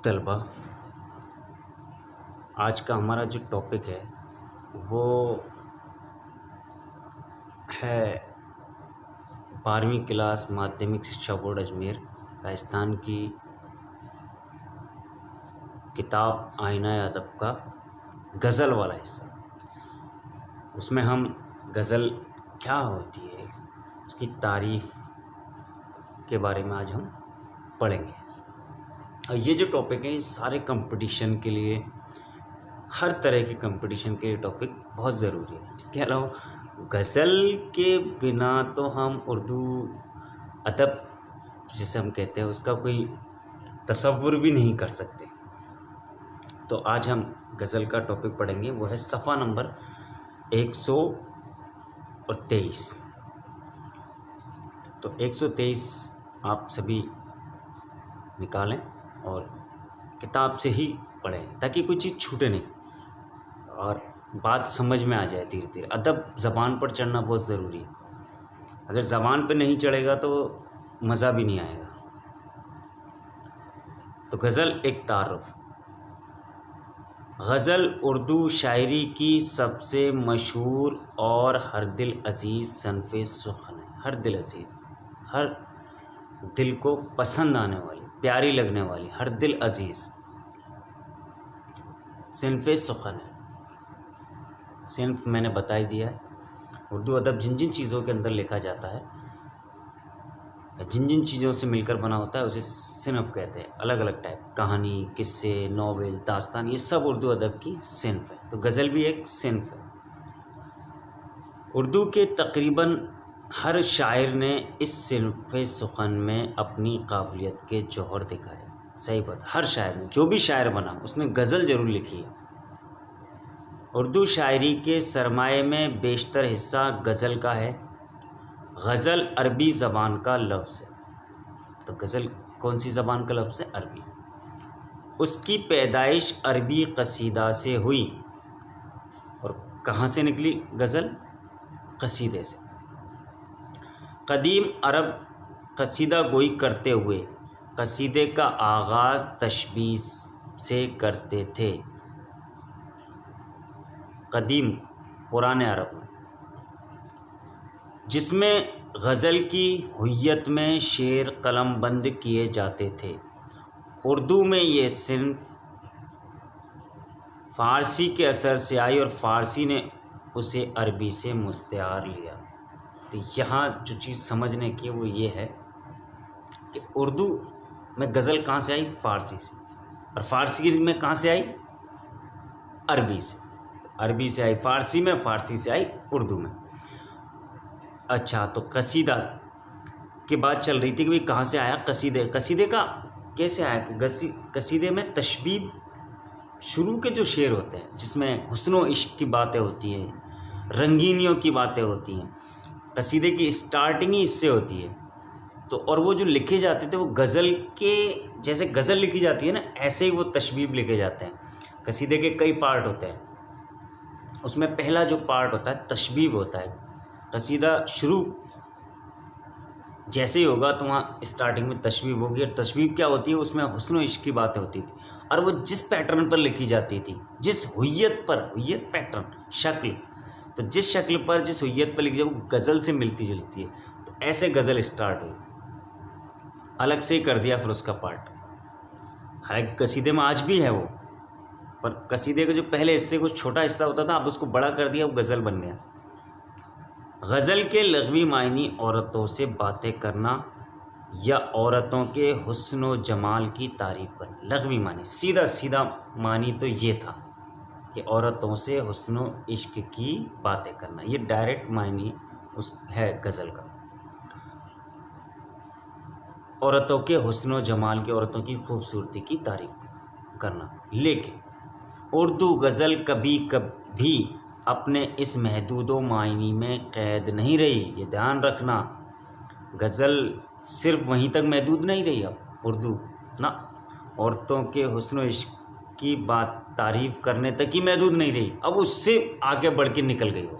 طلبا، آج کا ہمارا جو ٹاپک ہے وہ ہے 12ویں کلاس مادھمک شکشا بورڈ اجمیر راجستھان کی کتاب آئینہ ادب کا غزل والا حصہ۔ اس میں ہم غزل کیا ہوتی ہے، اس کی تعریف کے بارے میں آج ہم پڑھیں گے۔ اور یہ جو ٹاپک ہے یہ سارے کمپٹیشن کے لیے، ہر طرح کی کمپٹیشن کے لیے ٹاپک بہت ضروری ہے۔ اس کے علاوہ غزل کے بنا تو ہم اردو ادب جسے ہم کہتے ہیں اس کا کوئی تصور بھی نہیں کر سکتے۔ تو آج ہم غزل کا ٹاپک پڑھیں گے، وہ ہے صفحہ نمبر 123۔ تو 123 آپ سبھی نکالیں اور کتاب سے ہی پڑھیں تاکہ کوئی چیز چھوٹے نہیں اور بات سمجھ میں آ جائے دھیرے دھیرے۔ ادب زبان پر چڑھنا بہت ضروری ہے، اگر زبان پہ نہیں چڑھے گا تو مزہ بھی نہیں آئے گا۔ تو غزل ایک تعارف۔ غزل اردو شاعری کی سب سے مشہور اور ہر دل عزیز صنف سخن ہے۔ ہر دل عزیز، ہر دل کو پسند آنے والی، پیاری لگنے والی، ہر دل عزیز صنف سخن ہے۔ صنف میں نے بتا ہی دیا ہے۔ اردو ادب جن جن چیزوں کے اندر لکھا جاتا ہے، جن جن چیزوں سے مل کر بنا ہوتا ہے اسے صنف کہتے ہیں۔ الگ الگ ٹائپ، کہانی، قصے، ناول، داستان، یہ سب اردو ادب کی صنف ہے۔ تو غزل بھی ایک صنف ہے۔ اردو کے تقریباً ہر شاعر نے اس صنف سخن میں اپنی قابلیت کے جوہر دکھائے۔ صحیح بات، ہر شاعر نے، جو بھی شاعر بنا اس نے غزل ضرور لکھی ہے۔ اردو شاعری کے سرمایہ میں بیشتر حصہ غزل کا ہے۔ غزل عربی زبان کا لفظ ہے۔ تو غزل کون سی زبان کا لفظ ہے؟ عربی۔ اس کی پیدائش عربی قصیدہ سے ہوئی۔ اور کہاں سے نکلی غزل؟ قصیدے سے۔ قدیم عرب قصیدہ گوئی کرتے ہوئے قصیدے کا آغاز تشبیہ سے کرتے تھے۔ قدیم پرانے عرب میں، جس میں غزل کی ہویت میں شعر قلم بند کیے جاتے تھے۔ اردو میں یہ صنف فارسی کے اثر سے آئی اور فارسی نے اسے عربی سے مستعار لیا۔ تو یہاں جو چیز سمجھنے کی وہ یہ ہے کہ اردو میں غزل کہاں سے آئی؟ فارسی سے۔ اور فارسی میں کہاں سے آئی؟ عربی سے۔ عربی سے آئی فارسی میں، فارسی سے آئی اردو میں۔ اچھا، تو قصیدہ کی بات چل رہی تھی کہ کہاں سے آیا قصیدے؟ قصیدے کا کیسے آیا کہ قصیدے میں تشبیہ شروع کے جو شعر ہوتے ہیں جس میں حسن و عشق کی باتیں ہوتی ہیں، رنگینیوں کی باتیں ہوتی ہیں، قصیدے کی اسٹارٹنگ ہی اس سے ہوتی ہے۔ تو اور وہ جو لکھے جاتے تھے وہ غزل کے جیسے غزل لکھی جاتی ہے نا، ایسے ہی وہ تشبیہ لکھے جاتے ہیں۔ قصیدے کے کئی پارٹ ہوتے ہیں، اس میں پہلا جو پارٹ ہوتا ہے تشبیہ ہوتا ہے۔ قصیدہ شروع جیسے ہی ہوگا تو وہاں اسٹارٹنگ میں تشبیہ ہوگی، اور تشبیہ کیا ہوتی ہے؟ اس میں حسن و عشق کی باتیں ہوتی تھی، اور وہ جس پیٹرن پر لکھی جاتی تھی، جس ہویت پر، ہویت پیٹرن، شکل، تو جس شکل پر، جس ہویت پر لکھی جائے وہ غزل سے ملتی جلتی ہے۔ تو ایسے غزل اسٹارٹ ہوئی، الگ سے ہی کر دیا پھر اس کا پارٹ۔ حالانکہ قصیدے میں آج بھی ہے وہ، پر قصیدے کا جو پہلے حصے کو چھوٹا حصہ ہوتا تھا اب اس کو بڑا کر دیا، وہ غزل بن گیا۔ غزل کے لغوی معنی عورتوں سے باتیں کرنا یا عورتوں کے حسن و جمال کی تعریف کرنا۔ لغوی معنی، سیدھا سیدھا معنی تو یہ تھا کہ عورتوں سے حسن و عشق کی باتیں کرنا، یہ ڈائریکٹ معنی ہے غزل کا۔ عورتوں کے حسن و جمال کی، عورتوں کی خوبصورتی کی تعریف کرنا۔ لیکن اردو غزل کبھی کبھی اپنے اس محدود و معنی میں قید نہیں رہی۔ یہ دھیان رکھنا، غزل صرف وہیں تک محدود نہیں رہی اب اردو، نہ عورتوں کے حسن و عشق کی بات تعریف کرنے تک ہی محدود نہیں رہی، اب اس سے آگے بڑھ کے نکل گئی ہو۔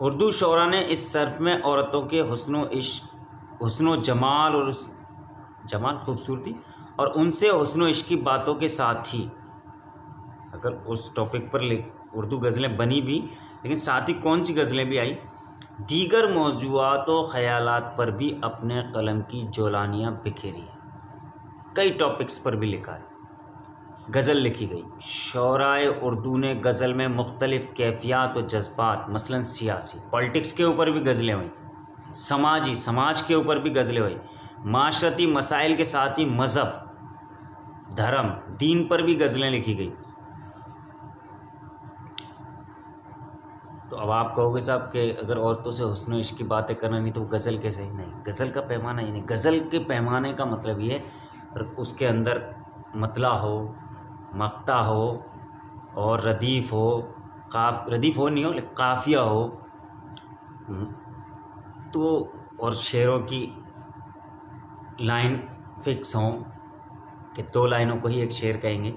اردو شعراء نے اس صرف میں عورتوں کے حسن و عشق، حسن و جمال اور جمال خوبصورتی، اور ان سے حسن و عشق کی باتوں کے ساتھ ہی، اگر اس ٹاپک پر اردو غزلیں بنی بھی لیکن ساتھ ہی کون سی غزلیں بھی آئی، دیگر موضوعات و خیالات پر بھی اپنے قلم کی جولانیاں بکھیری ہیں، کئی ٹاپکس پر بھی لکھا ہے، غزل لکھی گئی۔ شعرائے اردو نے غزل میں مختلف کیفیات و جذبات، مثلاً سیاسی، پالیٹکس کے اوپر بھی غزلیں ہوئیں، سماج کے اوپر بھی غزلیں ہوئیں، معاشرتی مسائل کے ساتھ ہی مذہب، دھرم، دین پر بھی غزلیں لکھی گئی۔ تو اب آپ کہو گے صاحب کہ اگر عورتوں سے حسن و عشق کی باتیں کرنا نہیں تو غزل کیسے؟ نہیں، غزل کا پیمانہ یہ نہیں، غزل کے پیمانے کا مطلب یہ ہے اس کے اندر مطلع ہو، مقطع ہو، اور ردیف ہو، ردیف ہو نہیں ہو لیکن قافیہ ہو، تو اور شعروں کی لائن فکس ہوں کہ 2 لائنوں کو ہی ایک شعر کہیں گے۔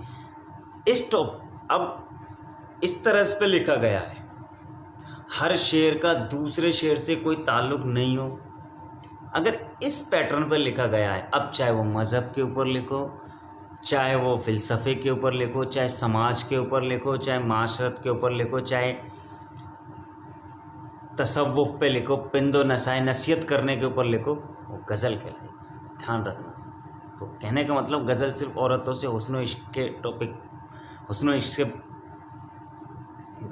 اب اس طرز پہ لکھا گیا ہے، ہر شعر کا دوسرے شعر سے کوئی تعلق نہیں ہو، اگر اس پیٹرن پر لکھا گیا ہے، اب چاہے وہ مذہب کے اوپر لکھو، چاہے وہ فلسفے کے اوپر لکھو، چاہے سماج کے اوپر لکھو، چاہے معاشرت کے اوپر لکھو، چاہے تصوف پہ لکھو، پند و نصیحت کرنے کے اوپر لکھو، وہ غزل کہلائے، دھیان رکھنا۔ تو کہنے کا مطلب غزل صرف عورتوں سے حسن و عشق کے ٹاپک، حسن و عشق سے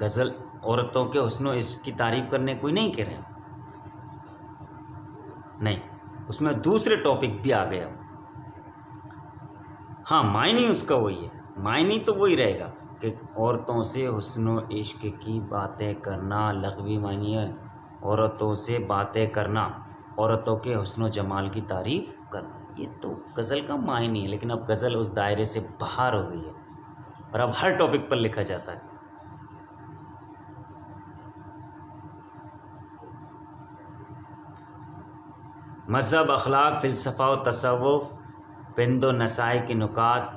غزل عورتوں کے حسن و عشق کی تعریف کرنے کوئی نہیں کہہ رہے ہیں، نہیں، اس میں دوسرے ٹاپک بھی آ گیا۔ ہاں، معنی اس کا وہی ہے، معنی تو وہی رہے گا کہ عورتوں سے حسن و عشق کی باتیں کرنا، لغوی معنی ہے عورتوں سے باتیں کرنا، عورتوں کے حسن و جمال کی تعریف کرنا، یہ تو غزل کا معنی ہے۔ لیکن اب غزل اس دائرے سے باہر ہو گئی ہے اور اب ہر ٹاپک پر لکھا جاتا ہے۔ مذہب، اخلاق، فلسفہ و تصوف، پند و نصائح کے نکات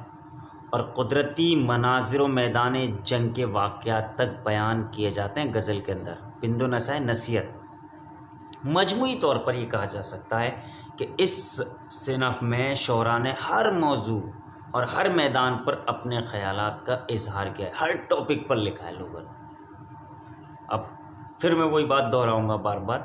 اور قدرتی مناظر و میدان جنگ کے واقعات تک بیان کیے جاتے ہیں غزل کے اندر۔ پند و نصائح، نصیحت، مجموعی طور پر یہ کہا جا سکتا ہے کہ اس صنف میں شعراء نے ہر موضوع اور ہر میدان پر اپنے خیالات کا اظہار کیا ہے، ہر ٹاپک پر لکھا ہے لوگوں نے۔ اب پھر میں وہی بات دہراؤں گا بار بار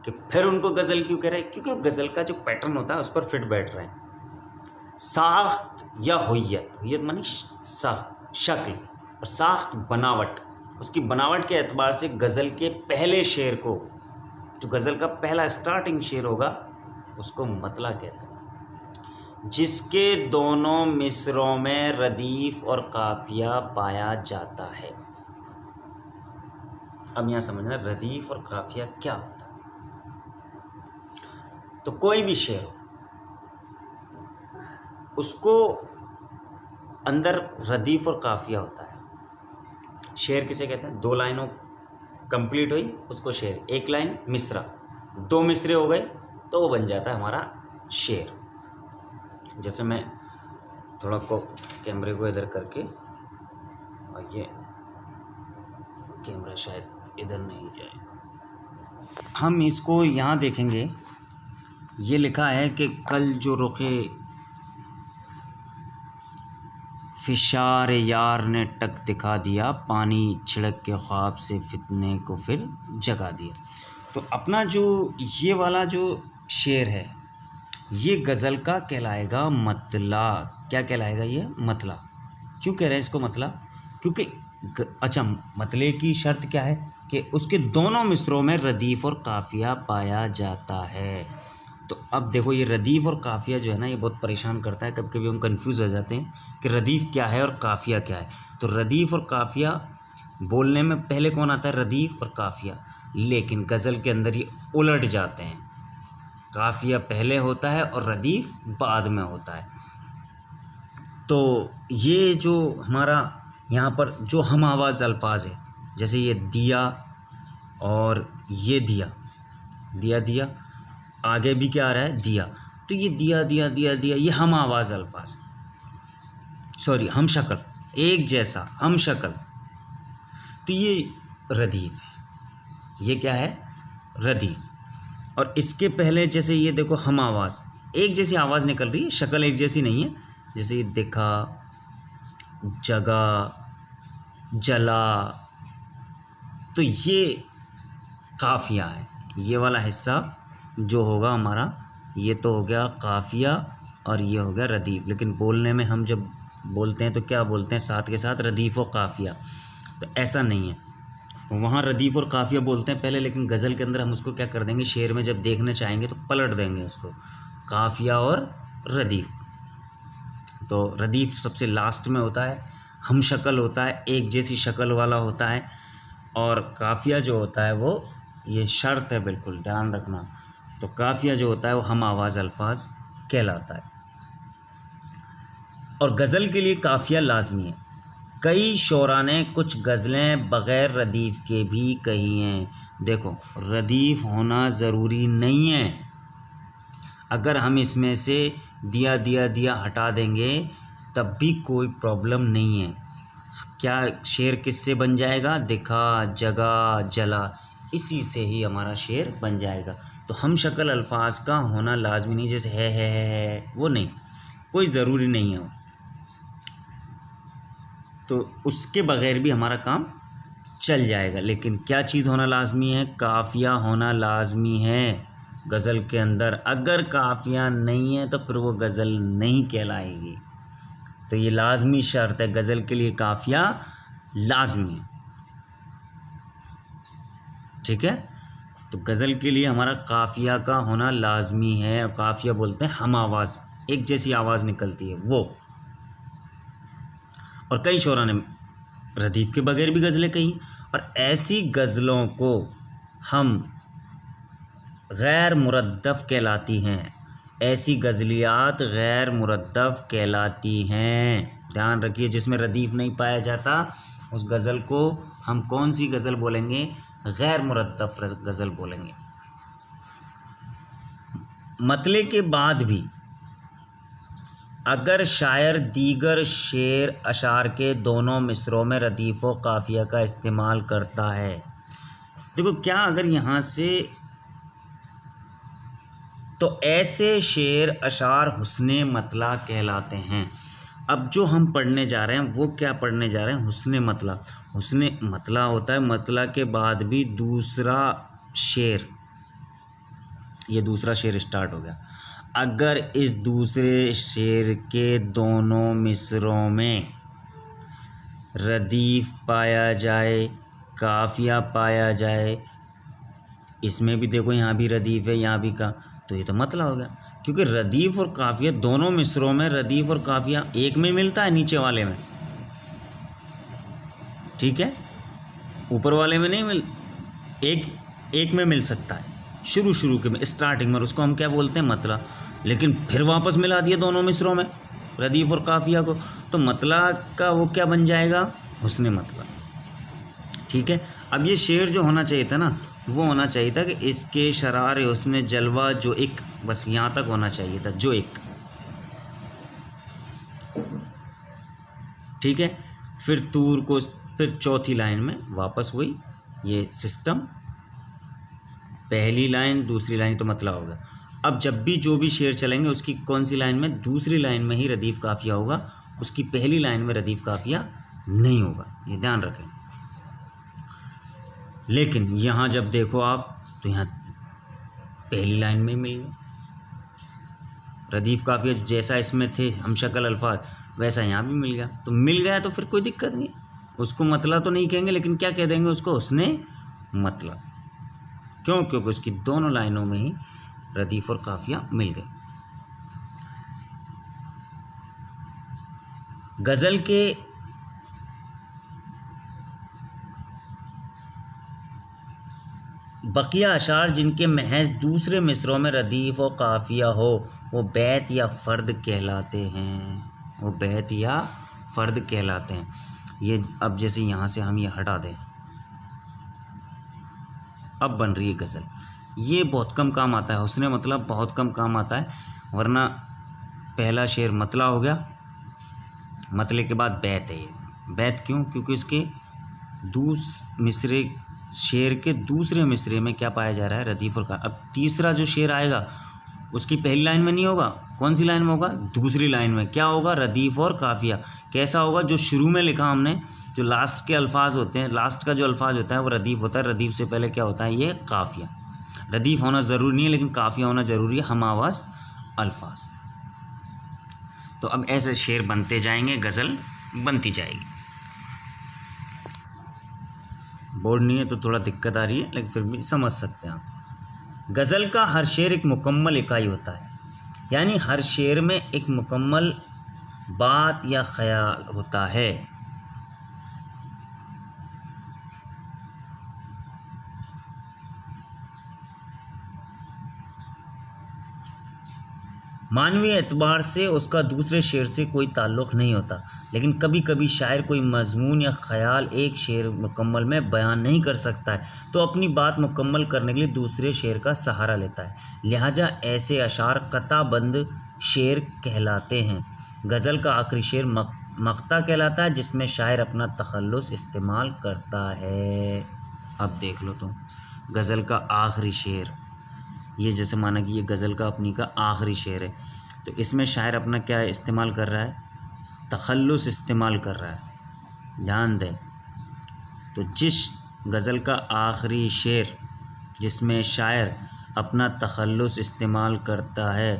کہ پھر ان کو غزل کیوں کہہ رہے ہیں؟ کیونکہ غزل کا جو پیٹرن ہوتا ہے اس پر فٹ بیٹھ رہے ہیں۔ ساخت یا ہویت معنی ساخت، شکل، اور ساخت بناوٹ، اس کی بناوٹ کے اعتبار سے غزل کے پہلے شعر کو، جو غزل کا پہلا سٹارٹنگ شعر ہوگا، اس کو مطلع کہتے ہیں، جس کے دونوں مصروں میں ردیف اور قافیہ پایا جاتا ہے۔ اب یہاں سمجھنا ردیف اور قافیہ کیا ہوتا ہے۔ تو کوئی بھی شعر ہو، اس کو اندر ردیف اور قافیہ ہوتا ہے۔ شعر کسے کہتے ہیں؟ 2 لائنوں کمپلیٹ ہوئی اس کو شعر، 1 لائن مصرع، 2 مصرے ہو گئے تو وہ بن جاتا ہے ہمارا شعر۔ جیسے میں تھوڑا کو کیمرے کو ادھر کر کے، اور یہ کیمرہ شاید ادھر نہیں جائے، ہم اس کو یہاں دیکھیں گے۔ یہ لکھا ہے کہ کل جو رخ فشار یار نے ٹک دکھا دیا، پانی چھڑک کے خواب سے فتنے کو پھر جگا دیا۔ تو اپنا جو یہ والا جو شعر ہے یہ غزل کا کہلائے گا مطلع۔ کیا کہلائے گا؟ یہ مطلع۔ کیوں کہہ رہے ہیں اس کو مطلع؟ کیونکہ اچھا، مطلع کی شرط کیا ہے کہ اس کے دونوں مصروں میں ردیف اور قافیہ پایا جاتا ہے۔ تو اب دیکھو، یہ ردیف اور قافیہ جو ہے نا، یہ بہت پریشان کرتا ہے، کبھی کبھی ہم کنفیوز ہو جاتے ہیں کہ ردیف کیا ہے اور قافیہ کیا ہے۔ تو ردیف اور قافیہ بولنے میں پہلے کون آتا ہے؟ ردیف اور قافیہ، لیکن غزل کے اندر یہ الٹ جاتے ہیں، قافیہ پہلے ہوتا ہے اور ردیف بعد میں ہوتا ہے۔ تو یہ جو ہمارا یہاں پر جو ہم آواز الفاظ ہے، جیسے یہ دیا اور یہ دیا، دیا دیا، آگے بھی کیا آ رہا ہے؟ دیا۔ تو یہ دیا دیا دیا دیا، یہ ہم آواز الفاظ، ہم شکل، ایک جیسا، ہم شکل، تو یہ ردیف ہے۔ یہ کیا ہے؟ ردیف۔ اور اس کے پہلے جیسے یہ دیکھو ہم آواز، ایک جیسی آواز نکل رہی ہے، شکل ایک جیسی نہیں ہے. جیسے دکھا، جگہ، جلا، تو یہ قافیہ ہے. یہ والا حصہ جو ہوگا ہمارا، یہ تو ہو گیا قافیہ اور یہ ہو گیا ردیف. لیکن بولنے میں ہم جب بولتے ہیں تو کیا بولتے ہیں ساتھ کے ساتھ ردیف و قافیہ. تو ایسا نہیں ہے، وہاں ردیف اور قافیہ بولتے ہیں پہلے، لیکن غزل کے اندر ہم اس کو کیا کر دیں گے، شعر میں جب دیکھنا چاہیں گے تو پلٹ دیں گے اس کو، قافیہ اور ردیف. تو ردیف سب سے لاسٹ میں ہوتا ہے، ہم شکل ہوتا ہے، ایک جیسی شکل والا ہوتا ہے. اور قافیہ جو ہوتا ہے وہ، یہ شرط ہے بالکل دھیان رکھنا، تو قافیہ جو ہوتا ہے وہ ہم آواز الفاظ کہلاتا ہے. اور غزل کے لیے قافیہ لازمی ہے. کئی شعراء نے کچھ غزلیں بغیر ردیف کے بھی کہی ہیں. دیکھو ردیف ہونا ضروری نہیں ہے، اگر ہم اس میں سے دیا دیا دیا ہٹا دیں گے تب بھی کوئی پرابلم نہیں ہے. کیا شعر کس سے بن جائے گا، دکھا، جگہ، جلا، اسی سے ہی ہمارا شعر بن جائے گا. تو ہم شکل الفاظ کا ہونا لازمی نہیں، جیسے ہے وہ نہیں، کوئی ضروری نہیں ہے. تو اس کے بغیر بھی ہمارا کام چل جائے گا. لیکن کیا چیز ہونا لازمی ہے، قافیہ ہونا لازمی ہے غزل کے اندر. اگر قافیہ نہیں ہے تو پھر وہ غزل نہیں کہلائے گی. تو یہ لازمی شرط ہے، غزل کے لیے قافیہ لازمی ہے. ٹھیک ہے، تو غزل کے لیے ہمارا قافیہ کا ہونا لازمی ہے. اور قافیہ بولتے ہیں ہم آواز، ایک جیسی آواز نکلتی ہے وہ. اور کئی شعراء نے ردیف کے بغیر بھی غزلیں کہیں، اور ایسی غزلوں کو ہم غیر مردف کہلاتی ہیں. ایسی غزلیات غیر مردف کہلاتی ہیں. دھیان رکھیے، جس میں ردیف نہیں پایا جاتا اس غزل کو ہم کون سی غزل بولیں گے، غیر مردف غزل بولیں گے. مطلع کے بعد بھی اگر شاعر دیگر شعر اشعار کے دونوں مصروں میں ردیف و قافیہ کا استعمال کرتا ہے. دیکھو کیا، اگر یہاں سے تو ایسے شعر اشعار حسن مطلع کہلاتے ہیں. اب جو ہم پڑھنے جا رہے ہیں وہ کیا پڑھنے جا رہے ہیں، حسن مطلع. حسن مطلع ہوتا ہے مطلع کے بعد بھی دوسرا شعر، یہ دوسرا شعر اسٹارٹ ہو گیا. اگر اس دوسرے شعر کے دونوں مصروں میں ردیف پایا جائے، قافیہ پایا جائے، اس میں بھی دیکھو یہاں بھی ردیف ہے یہاں بھی کا، تو یہ تو مطلع ہو گیا. کیونکہ ردیف اور قافیہ دونوں مصروں میں، ردیف اور قافیہ ایک میں ملتا ہے، نیچے والے میں، ٹھیک ہے، اوپر والے میں نہیں ایک میں مل سکتا ہے شروع کے میں، اسٹارٹنگ میں، اس کو ہم کیا بولتے ہیں، مطلع. لیکن پھر واپس ملا دیا دونوں مصروں میں ردیف اور قافیہ کو، تو مطلع کا وہ کیا بن جائے گا، حسن مطلع. ٹھیک ہے. اب یہ شعر جو ہونا چاہیے تھا نا، وہ ہونا چاہیے تھا کہ اس کے شرار حسن جلوہ جو ایک، بس یہاں تک ہونا چاہیے تھا، جو ایک. ٹھیک ہے. پھر طور کو، پھر چوتھی لائن میں واپس ہوئی یہ سسٹم، پہلی لائن دوسری لائن تو مطلع ہوگا. اب جب بھی جو بھی شعر چلیں گے اس کی کون سی لائن میں، دوسری لائن میں ہی ردیف قافیہ ہوگا، اس کی پہلی لائن میں ردیف قافیہ نہیں ہوگا، یہ دھیان رکھیں. لیکن یہاں جب دیکھو آپ تو یہاں پہلی لائن میں مل گیا ردیف قافیہ، جیسا اس میں تھے ہم شکل الفاظ ویسا یہاں بھی مل گیا. تو مل گیا تو پھر کوئی دقت نہیں، اس کو مطلع تو نہیں کہیں گے، لیکن کیا کہہ دیں گے اس کو، حسن مطلع. کیوں؟ کیونکہ اس کی دونوں لائنوں میں ہی ردیف اور قافیہ مل گئے. غزل کے بقیہ اشعار جن کے محض دوسرے مصروں میں ردیف و قافیہ ہو، وہ بیت یا فرد کہلاتے ہیں. وہ بیت یا فرد کہلاتے ہیں. یہ اب جیسے یہاں سے ہم یہ ہٹا دیں، اب بن رہی ہے غزل. یہ بہت کم کام آتا ہے، حسن مطلب بہت کم کام آتا ہے. ورنہ پہلا شعر مطلع ہو گیا، مطلع کے بعد بیت ہے. یہ بیت کیوں؟ کیونکہ اس کے مصرے، شعر کے دوسرے مصرے میں کیا پایا جا رہا ہے، ردیف اور قافیہ. اب تیسرا جو شعر آئے گا اس کی پہلی لائن میں نہیں ہوگا، کون سی لائن میں ہوگا؟ دوسری لائن میں. کیا ہوگا؟ ردیف اور قافیہ. کیسا ہوگا؟ جو شروع میں لکھا ہم نے، جو لاسٹ کے الفاظ ہوتے ہیں، لاسٹ کا جو الفاظ ہوتا ہے وہ ردیف ہوتا ہے. ردیف سے پہلے کیا ہوتا ہے؟ یہ قافیہ. ردیف ہونا ضروری نہیں ہے لیکن قافیہ ہونا ضروری ہے، ہم آواز الفاظ. تو اب ایسے شعر بنتے جائیں گے، غزل بنتی جائے گی. بورڈ نہیں ہے تو تھوڑا دقت آ رہی ہے لیکن پھر بھی سمجھ سکتے ہیں آپ. غزل کا ہر شعر ایک مکمل اکائی ہوتا ہے، یعنی ہر شعر میں ایک مکمل بات یا خیال ہوتا ہے. معنوی اعتبار سے اس کا دوسرے شعر سے کوئی تعلق نہیں ہوتا، لیکن کبھی کبھی شاعر کوئی مضمون یا خیال ایک شعر مکمل میں بیان نہیں کر سکتا ہے تو اپنی بات مکمل کرنے کے لیے دوسرے شعر کا سہارا لیتا ہے. لہٰذا ایسے اشعار قطع بند شعر کہلاتے ہیں. غزل کا آخری شعر مقطع کہلاتا ہے، جس میں شاعر اپنا تخلص استعمال کرتا ہے. اب دیکھ لو تم، غزل کا آخری شعر، یہ جیسے مانا کہ یہ غزل کا اپنی کا آخری شعر ہے، تو اس میں شاعر اپنا کیا استعمال کر رہا ہے؟ تخلص استعمال کر رہا ہے. دھیان دیں. تو جس غزل کا آخری شعر جس میں شاعر اپنا تخلص استعمال کرتا ہے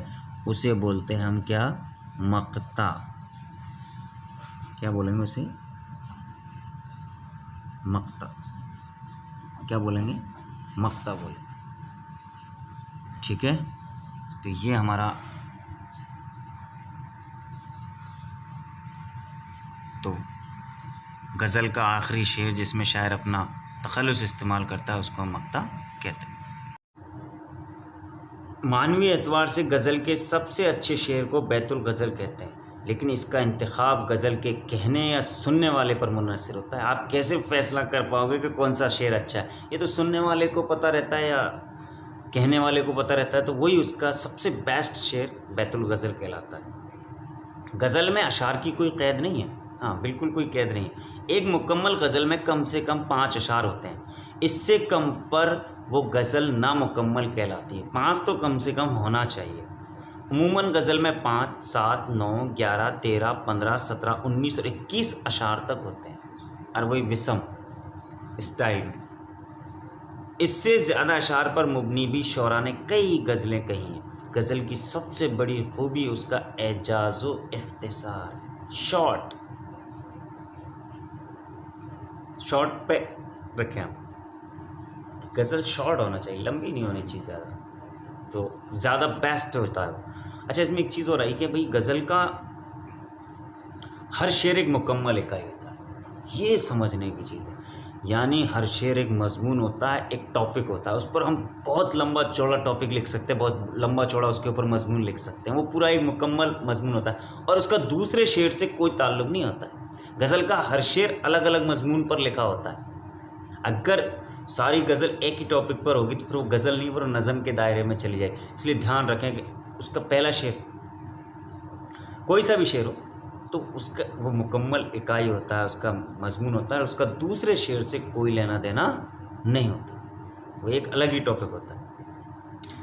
اسے بولتے ہیں ہم کیا؟ مقطع. کیا بولیں گے اسے؟ مقطع. کیا بولیں گے؟ مقطع بولیں. ٹھیک ہے، تو یہ ہمارا تو غزل کا آخری شعر جس میں شاعر اپنا تخلص استعمال کرتا ہے اس کو ہم مقطع کہتے ہیں. معنوی اعتبار سے غزل کے سب سے اچھے شعر کو بیت الغزل کہتے ہیں، لیکن اس کا انتخاب غزل کے کہنے یا سننے والے پر منحصر ہوتا ہے. آپ کیسے فیصلہ کر پاؤ گے کہ کون سا شعر اچھا ہے؟ یہ تو سننے والے کو پتہ رہتا ہے یا کہنے والے کو پتہ رہتا ہے، تو وہی اس کا سب سے بیسٹ شعر بیت الغزل کہلاتا ہے. غزل میں اشعار کی کوئی قید نہیں ہے، ہاں بالکل کوئی قید نہیں ہے. ایک مکمل غزل میں کم سے کم 5 اشعار ہوتے ہیں، اس سے کم پر وہ غزل نامکمل کہلاتی ہے. 5 تو کم سے کم ہونا چاہیے. عموماً غزل میں 5، 7، 9، 11، 13، 15، 17، 19 اور 21 اشعار تک ہوتے ہیں، اور وہی وسم اسٹائل میں. اس سے زیادہ اشعار پر مبنی بھی شعراء نے کئی غزلیں کہی ہیں. غزل کی سب سے بڑی خوبی اس کا اعجاز و اختصار ہے. شارٹ پہ رکھیں آپ، غزل شارٹ ہونا چاہیے، لمبی نہیں ہونی چاہیے زیادہ، تو زیادہ بیسٹ ہوتا ہے. اچھا، اس میں ایک چیز اور آئی کہ بھئی غزل کا ہر شعر ایک مکمل اکائی ہوتا ہے. یہ سمجھنے کی چیز ہے، یعنی ہر شعر ایک مضمون ہوتا ہے، ایک ٹاپک ہوتا ہے، اس پر ہم بہت لمبا چوڑا ٹاپک لکھ سکتے ہیں، بہت لمبا چوڑا اس کے اوپر مضمون لکھ سکتے ہیں. وہ پورا ایک مکمل مضمون ہوتا ہے اور اس کا دوسرے شعر سے کوئی تعلق نہیں ہوتا ہے. غزل کا ہر شعر الگ الگ مضمون پر لکھا ہوتا ہے. اگر ساری غزل ایک ہی ٹاپک پر ہوگی تو پھر وہ غزل نہیں، وہ نظم کے دائرے میں چلی جائے. اس لیے دھیان رکھیں کہ اس کا پہلا شعر، کوئی سا بھی شعر ہو، تو اس کا وہ مکمل اکائی ہوتا ہے، اس کا مضمون ہوتا ہے، اور اس کا دوسرے شعر سے کوئی لینا دینا نہیں ہوتا، وہ ایک الگ ہی ٹاپک ہوتا ہے.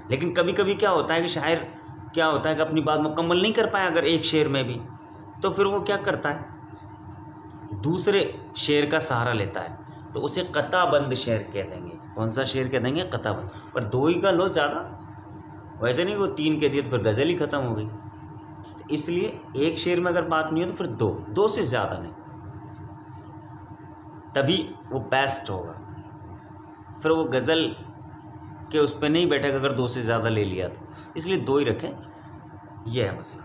لیکن کبھی کبھی کیا ہوتا ہے کہ شاعر کیا ہوتا ہے کہ اپنی بات مکمل نہیں کر پایا اگر ایک شعر میں بھی، تو پھر وہ کیا کرتا ہے؟ دوسرے شعر کا سہارا لیتا ہے، تو اسے قطع بند شعر کہہ دیں گے. کون سا شعر کہہ دیں گے؟ قطع بند. پر 2 ہی کا لو زیادہ، ویسے نہیں وہ 3 کے دیے تو پھر غزل ہی ختم ہو گئی. اس لیے ایک شعر میں اگر بات نہیں ہو تو پھر 2 سے زیادہ نہیں، تبھی وہ بیسٹ ہوگا. پھر وہ غزل کے اس پہ نہیں بیٹھے گا اگر 2 سے زیادہ لے لیا تو. اس لیے 2 ہی رکھیں، یہ ہے مسئلہ.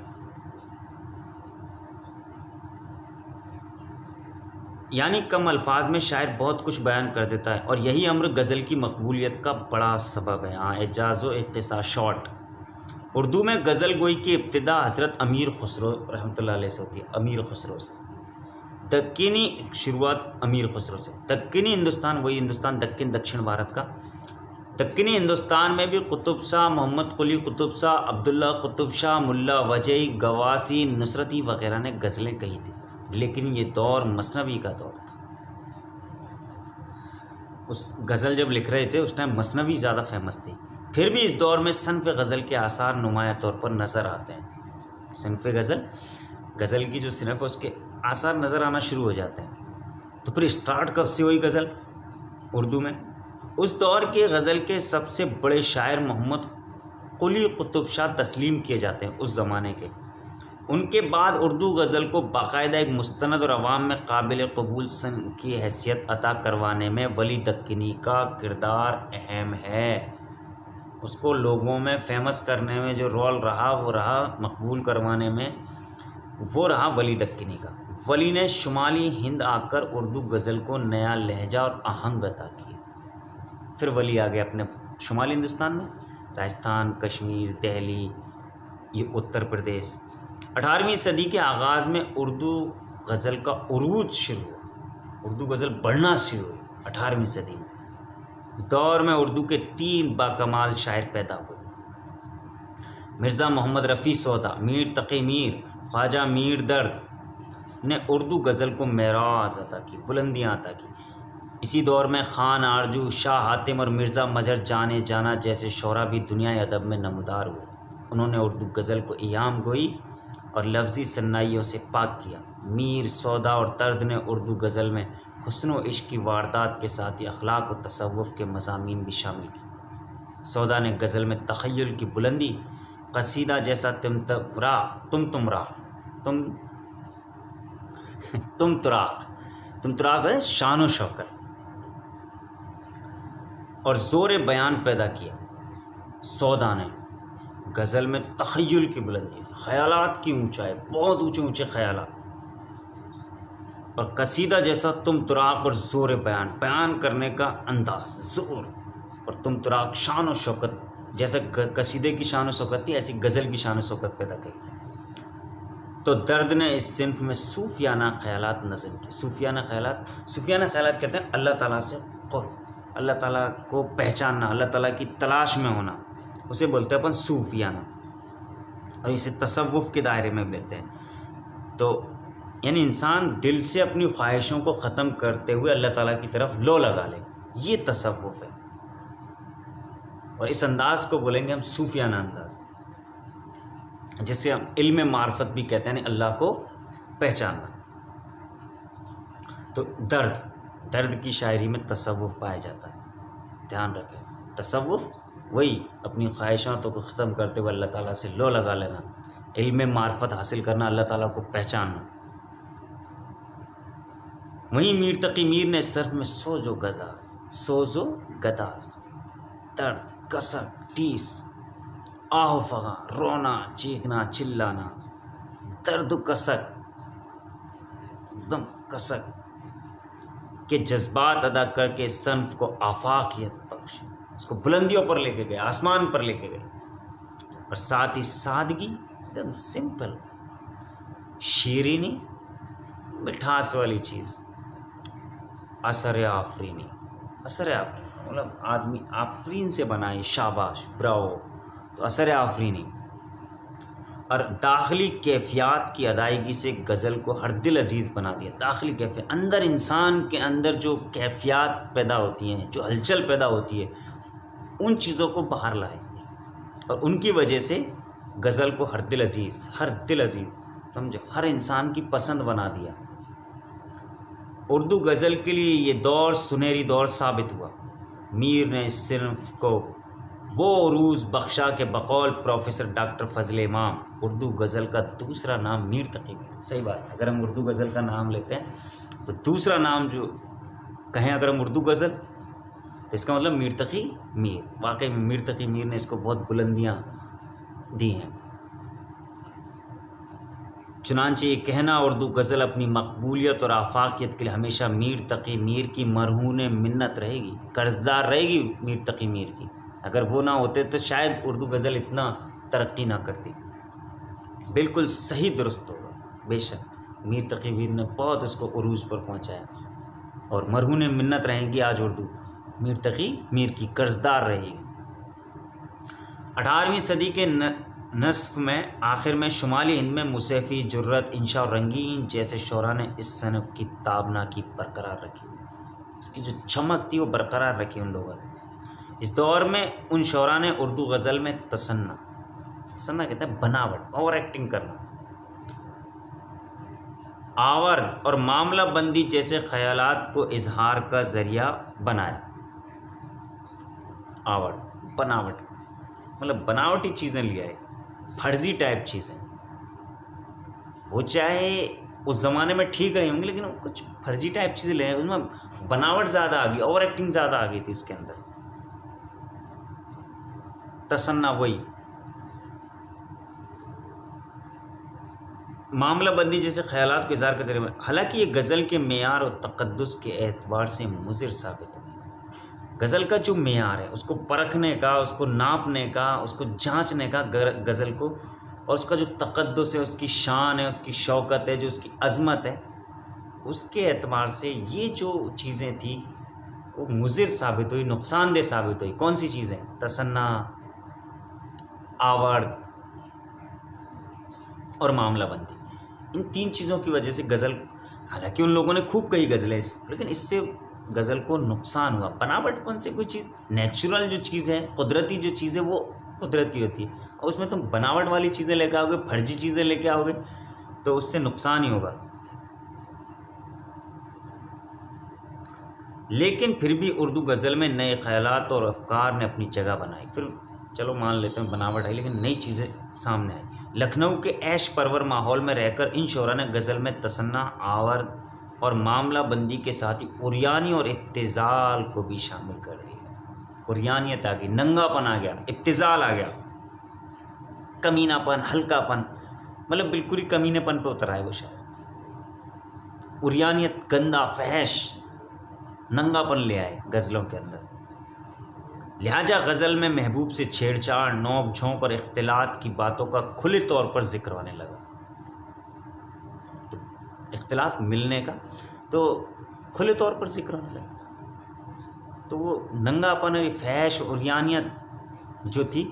یعنی کم الفاظ میں شاعر بہت کچھ بیان کر دیتا ہے، اور یہی امر غزل کی مقبولیت کا بڑا سبب ہے. ہاں، اعجاز و اختصار. شارٹ. اردو میں غزل گوئی کی ابتدا حضرت امیر خسرو رحمۃ اللہ علیہ سے ہوتی ہے. امیر خسرو سے دکنی شروعات، امیر خسرو سے. دکنی ہندوستان، وہی ہندوستان، دکن دکشن بھارت کا. دکنی ہندوستان میں بھی قطب شاہ، محمد قلی قطب شاہ، عبداللہ قطب شاہ، ملا وجہی، گواسی، نصرتی وغیرہ نے غزلیں کہی تھیں. لیکن یہ دور مثنوی کا دور تھا. اس غزل جب لکھ رہے تھے اس ٹائم مثنوی زیادہ فیمس تھی. پھر بھی اس دور میں صنف غزل کے آثار نمایاں طور پر نظر آتے ہیں۔ صنف غزل کی جو صنف ہے اس کے آثار نظر آنا شروع ہو جاتے ہیں۔ تو پھر اسٹارٹ کب سے ہوئی غزل اردو میں؟ اس دور کے غزل کے سب سے بڑے شاعر محمد قلی قطب شاہ تسلیم کیے جاتے ہیں اس زمانے کے۔ ان کے بعد اردو غزل کو باقاعدہ ایک مستند اور عوام میں قابل قبول سن کی حیثیت عطا کروانے میں ولی دکنی کا کردار اہم ہے۔ اس کو لوگوں میں فیمس کرنے میں جو رول رہا وہ رہا، مقبول کروانے میں وہ رہا ولی دکنی کا۔ ولی نے شمالی ہند آ کر اردو غزل کو نیا لہجہ اور آہنگ عطا کیا۔ پھر ولی آ گئے اپنے شمالی ہندوستان میں، راجستھان، کشمیر، دہلی، یہ اتر پردیش۔ 18ویں صدی کے آغاز میں اردو غزل کا عروج شروع ہوا، اردو غزل بڑھنا شروع ہوئی 18ویں صدی میں۔ اس دور میں اردو کے 3 باکمال شاعر پیدا ہوئے: مرزا محمد رفیع سودا، میر تقی میر، خواجہ میر درد نے اردو غزل کو معراج عطا کی، بلندیاں عطا کی۔ اسی دور میں خان آرجو، شاہ حاتم اور مرزا مظہر جانے جانا جیسے شعراء بھی دنیائے ادب میں نمودار ہوئے۔ انہوں نے اردو غزل کو ایام گوئی اور لفظی صنائیوں سے پاک کیا۔ میر، سودا اور درد نے اردو غزل میں حسن و عشق کی واردات کے ساتھ ہی اخلاق و تصوف کے مضامین بھی شامل کیے۔ سودا نے غزل میں تخیل کی بلندی، قصیدہ جیسا تم تراق ہے شان و شوکت اور زور بیان پیدا کیا۔ سودا نے غزل میں تخیل کی بلندی، خیالات کی اونچائی، بہت اونچے اونچے خیالات، اور قصیدہ جیسا تم تراق اور زور بیان کرنے کا انداز، زور، اور تم تراق شان و شوکت، جیسا قصیدے کی شان و شوکت تھی ایسی غزل کی شان و شوکت پیدا کی۔ تو درد نے اس صنف میں صوفیانہ خیالات نظم کی۔ صوفیانہ خیالات کہتے ہیں اللہ تعالیٰ سے قرب، اللہ تعالیٰ کو پہچاننا، اللہ تعالیٰ کی تلاش میں ہونا، اسے بولتے ہیں اپن صوفیانہ، اور اسے تصوف کے دائرے میں لیتے ہیں۔ تو یعنی انسان دل سے اپنی خواہشوں کو ختم کرتے ہوئے اللہ تعالیٰ کی طرف لو لگا لے، یہ تصوف ہے، اور اس انداز کو بولیں گے ہم صوفیانہ انداز، جسے ہم علم معرفت بھی کہتے ہیں، اللہ کو پہچاننا۔ تو درد کی شاعری میں تصوف پایا جاتا ہے، دھیان رکھیں، تصوف وہی اپنی خواہشات کو ختم کرتے ہوئے اللہ تعالیٰ سے لو لگا لینا، علم معرفت حاصل کرنا، اللہ تعالیٰ کو پہچاننا۔ وہیں میر تقی میر نے صرف میں سوز و گداز، درد، کسک، ٹیس، آہ و فغاں، رونا، چیخنا، چلانا، درد و کسک، دم کسک کے جذبات ادا کر کے صنف کو آفاقیت بخشی، اس کو بلندیوں پر لے کے گئے، آسمان پر لے کے گئے، اور ساتھ ہی سادگی، دم سمپل، شیرینی، مٹھاس والی چیز، اثر آفرینی مطلب آدمی آفرین سے بنائی، شاباش، براو، تو اثر آفرینی، اور داخلی کیفیات کی ادائیگی سے غزل کو ہر دل عزیز بنا دیا۔ داخلی کیفیت، اندر انسان کے اندر جو کیفیات پیدا ہوتی ہیں، جو ہلچل پیدا ہوتی ہے، ان چیزوں کو باہر لائے، اور ان کی وجہ سے غزل کو ہر دل عزیز سمجھو، ہر انسان کی پسند بنا دیا۔ اردو غزل کے لیے یہ دور سنہری دور ثابت ہوا۔ میر نے اس صنف کو وہ عروج بخشا کہ بقول پروفیسر ڈاکٹر فضل امام اردو غزل کا دوسرا نام میر تقی میر۔ صحیح بات ہے، اگر ہم اردو غزل کا نام لیتے ہیں تو دوسرا نام جو کہیں اگر ہم اردو غزل، تو اس کا مطلب میر تقی میر، واقعی میں میر تقی میر نے اس کو بہت بلندیاں دی ہیں۔ چنانچہ یہ کہنا اردو غزل اپنی مقبولیت اور آفاقیت کے لیے ہمیشہ میر تقی میر کی مرہون منت رہے گی، قرضدار رہے گی میر تقی میر کی۔ اگر وہ نہ ہوتے تو شاید اردو غزل اتنا ترقی نہ کرتی۔ بالکل صحیح درست ہوگا، بے شک میر تقی میر نے بہت اس کو عروج پر پہنچایا، اور مرہون منت رہیں گی آج اردو میر تقی میر کی، قرضدار رہے گی۔ 18ویں صدی کے نصف میں آخر میں شمالی ہند میں موسیقی، جرت، انشاء اور رنگین جیسے شعراء نے اس صنف کی تابنا کی برقرار رکھی، اس کی جو چمک تھی وہ برقرار رکھی ان لوگوں نے۔ اس دور میں ان شعراء نے اردو غزل میں تصنع کہتے ہیں بناوٹ، اوور ایکٹنگ کرنا، آور اور معاملہ بندی جیسے خیالات کو اظہار کا ذریعہ بنایا۔ آور بناوٹ مطلب بناوٹی چیزیں لے آئے، فرضی ٹائپ چیزیں، وہ چاہے اس زمانے میں ٹھیک رہی ہوں گی لیکن کچھ فرضی ٹائپ چیزیں لے آئے، اس میں بناوٹ زیادہ آ گئی، اوور ایکٹنگ زیادہ آ گئی تھی اس کے اندر۔ تصنع وہی معاملہ بندی جیسے خیالات کو اظہار کا ذریعہ، حالانکہ یہ غزل کے معیار اور تقدس کے اعتبار سے مضر ثابت ہے۔ غزل کا جو معیار ہے اس کو پرکھنے کا، اس کو ناپنے کا، اس کو جانچنے کا غزل کو، اور اس کا جو تقدس ہے، اس کی شان ہے، اس کی شوکت ہے، جو اس کی عظمت ہے، اس کے اعتبار سے یہ جو چیزیں تھیں وہ مضر ثابت ہوئی، نقصان دہ ثابت ہوئی۔ کون سی چیزیں؟ تصنع، آورد اور معاملہ بندی۔ ان تین چیزوں کی وجہ سے غزل، حالانکہ ان لوگوں نے خوب کہی غزلیں، لیکن اس سے غزل کو نقصان ہوا۔ بناوٹ پن سے کوئی چیز، نیچرل جو چیز ہے، قدرتی جو چیز ہے وہ قدرتی ہوتی ہے، اور اس میں تم بناوٹ والی چیزیں لے کے آؤ گے، فرضی چیزیں لے کے آؤ گے تو اس سے نقصان ہی ہوگا۔ لیکن پھر بھی اردو غزل میں نئے خیالات اور افکار نے اپنی جگہ بنائی۔ پھر چلو مان لیتے ہیں بناوٹ آئی لیکن نئی چیزیں سامنے آئی۔ لکھنؤ کے عیش پرور ماحول میں رہ کر ان شعراء نے غزل میں تصنع، آورد اور معاملہ بندی کے ساتھ ہی عریانی اور ابتذال کو بھی شامل کر دیا۔ عریانیت آ گئی، ننگا پن آ گیا، ابتذال آ گیا، کمینہ پن، ہلکا پن، مطلب بالکل ہی کمینے پن پہ اتر آئے وہ شاعر۔ عریانیت، گندا، فحش، ننگا پن لے آئے غزلوں کے اندر۔ لہٰذا غزل میں محبوب سے چھیڑ چھاڑ، نوک جھونک اور اختلاط کی باتوں کا کھلے طور پر ذکر ہونے لگا۔ تو اختلاط ملنے کا تو کھلے طور پر ذکر ہونے لگا، تو وہ ننگا پن اور فحش اور عریانیت جو تھی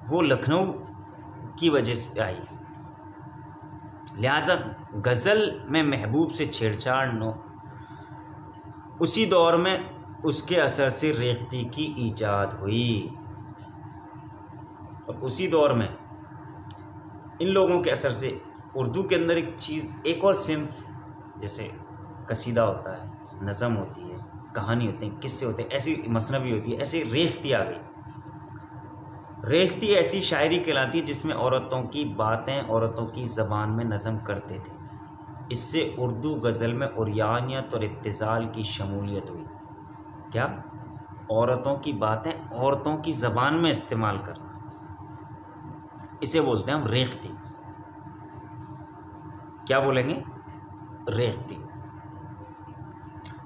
وہ لکھنؤ کی وجہ سے آئی۔ لہٰذا غزل میں محبوب سے چھیڑ چھاڑ، اسی دور میں اس کے اثر سے ریختی کی ایجاد ہوئی، اور اسی دور میں ان لوگوں کے اثر سے اردو کے اندر ایک چیز، ایک اور صنف، جیسے قصیدہ ہوتا ہے، نظم ہوتی ہے، کہانی ہوتے ہیں، قصے ہوتے ہیں، ایسی مثنوی ہوتی ہے، ایسی ریختی آ گئی۔ ریختی ایسی شاعری کہلاتی ہے جس میں عورتوں کی باتیں عورتوں کی زبان میں نظم کرتے تھے۔ اس سے اردو غزل میں عریانیت اور ابتذال کی شمولیت ہوئی۔ کیا؟ عورتوں کی باتیں عورتوں کی زبان میں استعمال کرنا، اسے بولتے ہیں ہم ریختی۔ کیا بولیں گے؟ ریختی۔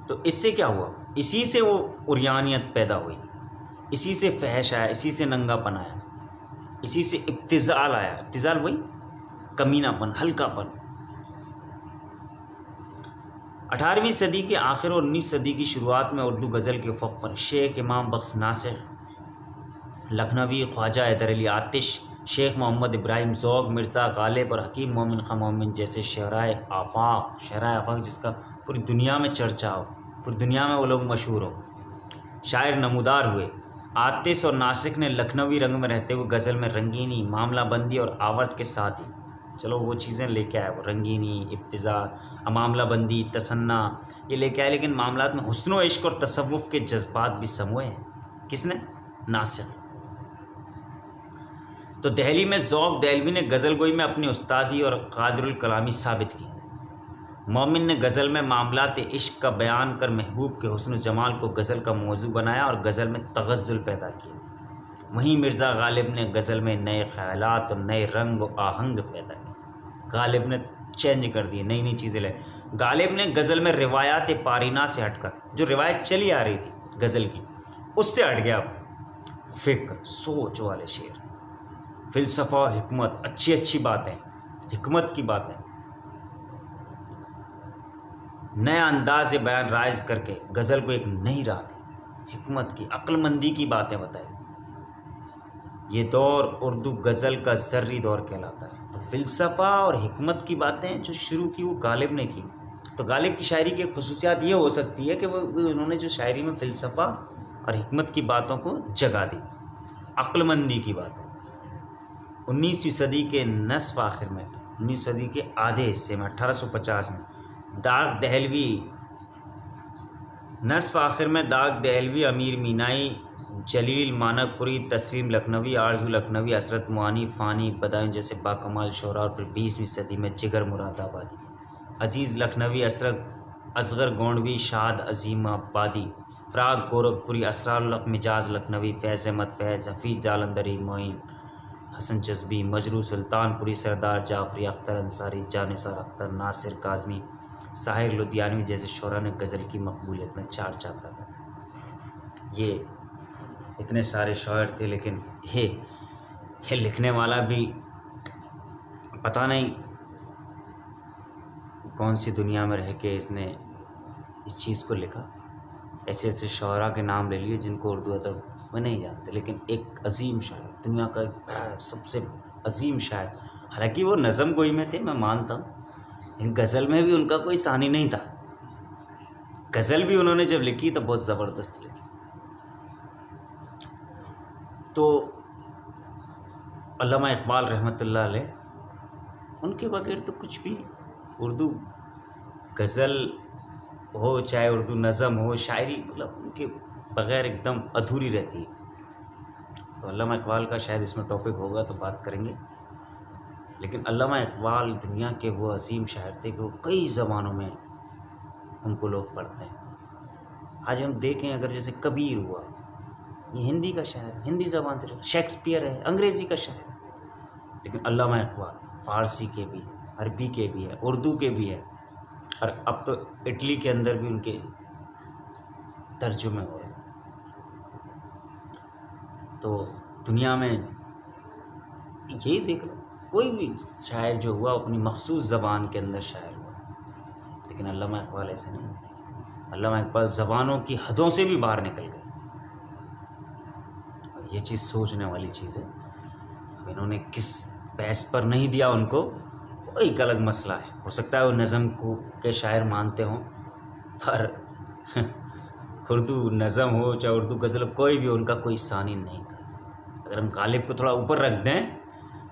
تو اس سے کیا ہوا؟ اسی سے وہ عریانیت پیدا ہوئی، اسی سے فحش آیا، اسی سے ننگا پن آیا، اسی سے ابتذال آیا۔ ابتذال وہی کمینہ پن، ہلکا پن۔ 18ویں صدی کے آخر اور 19 صدی کی شروعات میں اردو غزل کے افق پر شیخ امام بخش ناسخ لکھنوی، خواجہ حیدر علی آتش، شیخ محمد ابراہیم ذوق، مرزا غالب اور حکیم مومن خاں مومن جیسے شعرائے آفاق جس کا پوری دنیا میں چرچا ہو، پوری دنیا میں وہ لوگ مشہور ہو، شاعر نمودار ہوئے۔ آتش اور ناسخ نے لکھنوی رنگ میں رہتے ہوئے غزل میں رنگینی، معاملہ بندی اور آورد کے ساتھ ہی چلو وہ چیزیں لے کے آئے، وہ رنگینی، ابتذال، معاملہ بندی، تصنع، یہ لے کے آئے، لیکن معاملات میں حسن و عشق اور تصوف کے جذبات بھی سموئے ہیں۔ کس نے؟ ناسخ۔ تو دہلی میں ذوق دہلوی نے غزل گوئی میں اپنی استادی اور قادر الکلامی ثابت کی۔ مومن نے غزل میں معاملات عشق کا بیان کر محبوب کے حسن و جمال کو غزل کا موضوع بنایا اور غزل میں تغزل پیدا کیا۔ وہیں مرزا غالب نے غزل میں نئے خیالات اور نئے رنگ و آہنگ پیدا کیے۔ غالب نے چینج کر دیے، نئی نئی چیزیں لائے۔ غالب نے غزل میں روایات پارینہ سے ہٹ کر، جو روایت چلی آ رہی تھی غزل کی، اس سے ہٹ گیا، فکر، سوچ والے شعر، فلسفہ، حکمت، اچھی اچھی باتیں، حکمت کی باتیں، نیا انداز بیان رائج کر کے غزل کو ایک نئی راہ دی، حکمت کی، عقل مندی کی باتیں بتائی۔ یہ دور اردو غزل کا زرعی دور کہلاتا ہے۔ تو فلسفہ اور حکمت کی باتیں جو شروع کی وہ غالب نے کی۔ تو غالب کی شاعری کی خصوصیات یہ ہو سکتی ہے کہ وہ انہوں نے جو شاعری میں فلسفہ اور حکمت کی باتوں کو جگا دی، عقل مندی کی باتوں۔ 19ویں صدی کے نصف آخر میں، 19ویں صدی کے آدھے حصے میں، 1850 میں داغ دہلوی، نصف آخر میں داغ دہلوی، امیر مینائی، جلیل مانک پوری، تسلیم لکھنوی، آرزو لکھنوی، حسرت موانی، فانی بدائن جیسے باکمال شعراء، اور پھر 20ویں صدی میں جگر مراد آبادی، عزیز لکھنوی، اصغر گونڈوی، شاد عظیم آبادی، فراق گورکھپوری، اسرار الحق مجاز لکھنوی، فیض احمد فیض، حفیظ جالندھری، معین حسن جذبی، مجروح سلطان پوری، سردار جعفری، اختر انصاری، جانثار اختر، ناصر کاظمی، ساحر لدھیانوی جیسے شعراء نے غزل کی مقبولیت میں چار چاند لگایا۔ یہ اتنے سارے شاعر تھے، لیکن یہ لکھنے والا بھی پتہ نہیں کون سی دنیا میں رہ کے اس نے اس چیز کو لکھا۔ ایسے ایسے شعراء کے نام لے لیے جن کو اردو ادب میں نہیں جانتے، لیکن ایک عظیم شاعر، دنیا کا سب سے عظیم شاعر، حالانکہ وہ نظم گوئی میں تھے، میں مانتا ہوں، لیکن غزل میں بھی ان کا کوئی ثانی نہیں تھا۔ غزل بھی انہوں نے جب لکھی تو بہت زبردست لکھی۔ تو علامہ اقبال رحمۃ اللہ علیہ، ان کے بغیر تو کچھ بھی، اردو غزل ہو چاہے اردو نظم ہو، شاعری، مطلب ان کے بغیر ایک دم ادھوری رہتی ہے۔ تو علامہ اقبال کا شاید اس میں ٹاپک ہوگا تو بات کریں گے، لیکن علامہ اقبال دنیا کے وہ عظیم شاعر تھے کہ وہ کئی زبانوں میں ان کو لوگ پڑھتے ہیں۔ آج ہم دیکھیں، اگر جیسے کبیر ہوا، یہ ہندی کا شاعر، ہندی زبان سے، شیکسپیئر ہے انگریزی کا شاعر، لیکن علامہ اقبال فارسی کے بھی، عربی کے بھی ہے، اردو کے بھی ہے، اور اب تو اٹلی کے اندر بھی ان کے ترجمے ہو رہے ہیں۔ تو دنیا میں یہی دیکھ لو، کوئی بھی شاعر جو ہوا اپنی مخصوص زبان کے اندر شاعر ہوا، لیکن علامہ اقبال ایسے نہیں۔ علامہ اقبال زبانوں کی حدوں سے بھی باہر نکل گئے، اور یہ چیز سوچنے والی چیز ہے۔ انہوں نے کس بحث پر نہیں دیا ان کو، وہ ایک الگ مسئلہ ہے۔ ہو سکتا ہے وہ نظم کو کے شاعر مانتے ہوں، پر اردو نظم ہو چاہے اردو غزل، کوئی بھی ان کا کوئی ثانی نہیں تھا۔ اگر ہم غالب کو تھوڑا اوپر رکھ دیں،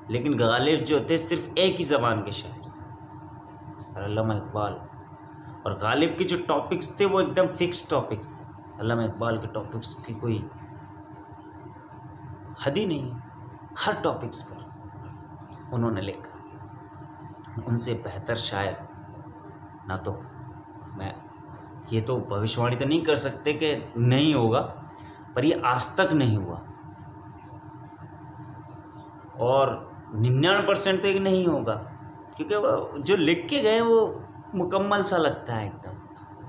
لیکن غالب جو تھے صرف ایک ہی زبان کے شاعر تھے، اور علامہ اقبال اور غالب کے جو ٹاپکس تھے وہ ایک دم فکس ٹاپکس تھے۔ علامہ اقبال کے ٹاپکس کی کوئی حد ہی نہیں ہے، ہر ٹاپکس پر انہوں نے لکھا۔ ان سے بہتر شاعر نہ تو میں یہ تو بھوشوانی تو نہیں کر سکتے کہ نہیں ہوگا، پر یہ آج تک نہیں ہوا، اور 99% تو نہیں ہوگا، کیونکہ وہ جو لکھ کے گئے وہ مکمل سا لگتا ہے ایک دم،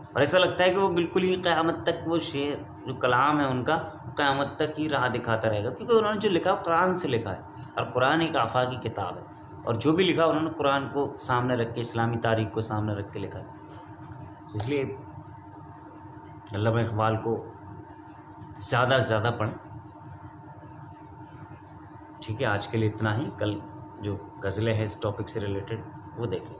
اور ایسا لگتا ہے کہ وہ بالکل ہی قیامت تک وہ شعر جو کلام ہے ان کا قیامت تک ہی راہ دکھاتا رہے گا، کیونکہ انہوں نے جو لکھا قرآن سے لکھا ہے، اور قرآن ایک آفاقی کتاب ہے، اور جو بھی لکھا انہوں نے قرآن کو سامنے رکھ کے، اسلامی تاریخ کو سامنے رکھ کے لکھا ہے۔ اس لیے علامہ اقبال کو زیادہ سے زیادہ پڑھیں۔ ٹھیک ہے، آج کے لیے اتنا ہی، کل جو غزلیں ہیں اس ٹاپک سے ریلیٹڈ وہ دیکھیں۔